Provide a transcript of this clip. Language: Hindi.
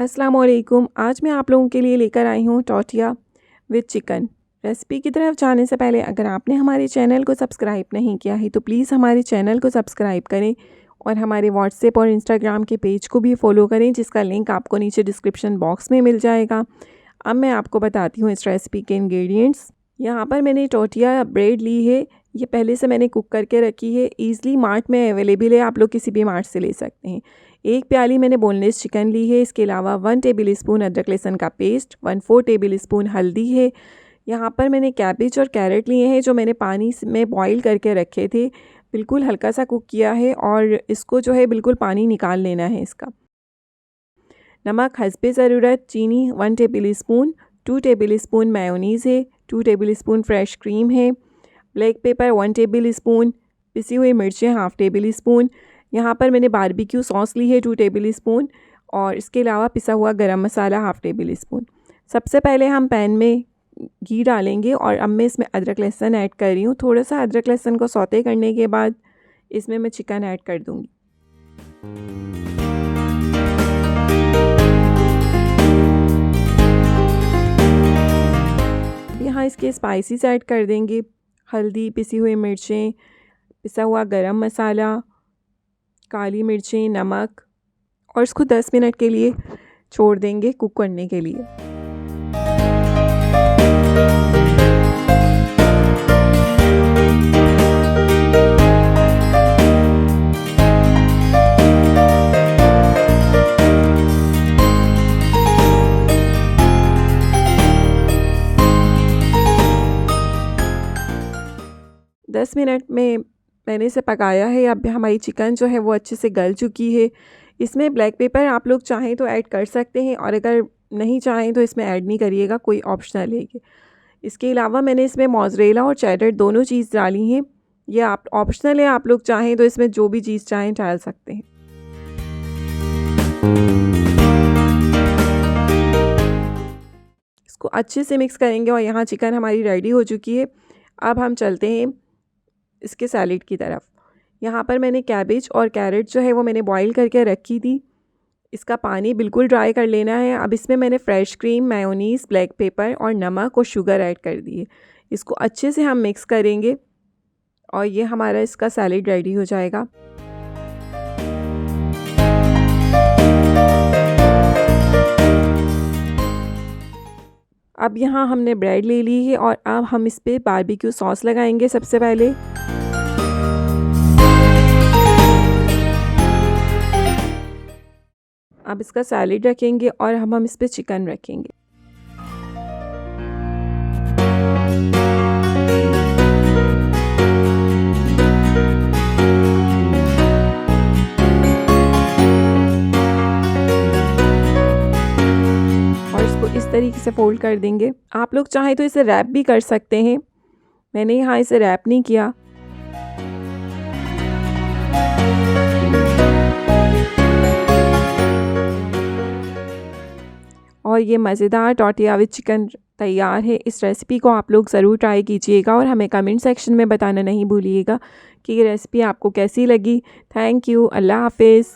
अस्सलाम वालेकुम। आज मैं आप लोगों के लिए लेकर आई हूँ टॉर्टिया विद चिकन। रेसिपी की तरफ जाने से पहले अगर आपने हमारे चैनल को सब्सक्राइब नहीं किया है तो प्लीज़ हमारे चैनल को सब्सक्राइब करें और हमारे व्हाट्सएप और इंस्टाग्राम के पेज को भी फॉलो करें, जिसका लिंक आपको नीचे डिस्क्रिप्शन बॉक्स में मिल जाएगा। अब मैं आपको बताती हूँ इस रेसिपी के इंग्रेडिएंट्स। यहाँ पर मैंने टॉर्टिया ब्रेड ली है, ये पहले से मैंने कुक करके रखी है। ईज़िली मार्ट में अवेलेबल है, आप लोग किसी भी मार्ट से ले सकते हैं। 1 प्याली मैंने बोनलेस चिकन ली है। इसके अलावा 1 टेबल स्पून अदरक लहसुन का पेस्ट, 1/4 टेबल स्पून हल्दी है। यहाँ पर मैंने कैबेज और कैरेट लिए हैं जो मैंने पानी में बॉईल करके रखे थे। बिल्कुल हल्का सा कुक किया है और इसको जो है बिल्कुल पानी निकाल लेना है इसका। नमक हस्बे ज़रूरत, चीनी 1 table spoon, 2 table spoon mayonnaise है, 2 टेबल स्पून फ्रेश क्रीम है, ब्लैक पेपर 1 टेबल स्पून, पिसी हुई मिर्चें 1/2 टेबल स्पून। यहाँ पर मैंने बारबेक्यू सॉस ली है 2 टेबल स्पून और इसके अलावा पिसा हुआ गरम मसाला 1/2 टेबल स्पून। सबसे पहले हम पैन में घी डालेंगे और अब मैं इसमें अदरक लहसुन ऐड कर रही हूँ। थोड़ा सा अदरक लहसुन को सौते करने के बाद इसमें मैं चिकन ऐड कर दूँगी। यहाँ इसके स्पाइसेस ऐड कर देंगे, हल्दी, पिसी हुई मिर्चें, पिसा हुआ गरम मसाला, काली मिर्चें, नमक और इसको 10 मिनट के लिए छोड़ देंगे कुक करने के लिए। दस मिनट में मैंने इसे पकाया है। अब हमारी चिकन जो है वो अच्छे से गल चुकी है। इसमें ब्लैक पेपर आप लोग चाहें तो ऐड कर सकते हैं और अगर नहीं चाहें तो इसमें ऐड नहीं करिएगा, कोई ऑप्शनल है। इसके अलावा मैंने इसमें मोज़रेला और चेडर दोनों चीज़ डाली हैं, ये आप ऑप्शनल है, आप लोग चाहें तो इसमें जो भी चीज़ चाहें डाल सकते हैं। इसको अच्छे से मिक्स करेंगे और यहाँ चिकन हमारी रेडी हो चुकी है। अब हम चलते हैं इसके सैलेड की तरफ। यहाँ पर मैंने कैबेज और कैरेट जो है वो मैंने बॉईल करके रखी थी। इसका पानी बिल्कुल ड्राई कर लेना है। अब इसमें मैंने fresh cream, mayonnaise, black pepper और नमक और शुगर ऐड कर दी है। इसको अच्छे से हम मिक्स करेंगे और ये हमारा इसका सैलेड रेडी हो जाएगा। अब यहाँ हमने ब्रेड ले ली है और अब हम इस पर बारबेक्यू सॉस लगाएंगे सबसे पहले। अब इसका सैलेड रखेंगे और हम इस पर चिकन रखेंगे। और इसको इस तरीके से फोल्ड कर देंगे। आप लोग चाहें तो इसे रैप भी कर सकते हैं, मैंने यहाँ इसे रैप नहीं किया। और ये मज़ेदार टॉर्टिया विद चिकन तैयार है। इस रेसिपी को आप लोग ज़रूर ट्राई कीजिएगा और हमें कमेंट सेक्शन में बताना नहीं भूलिएगा कि ये रेसिपी आपको कैसी लगी। Thank you. अल्लाह हाफ़िज़।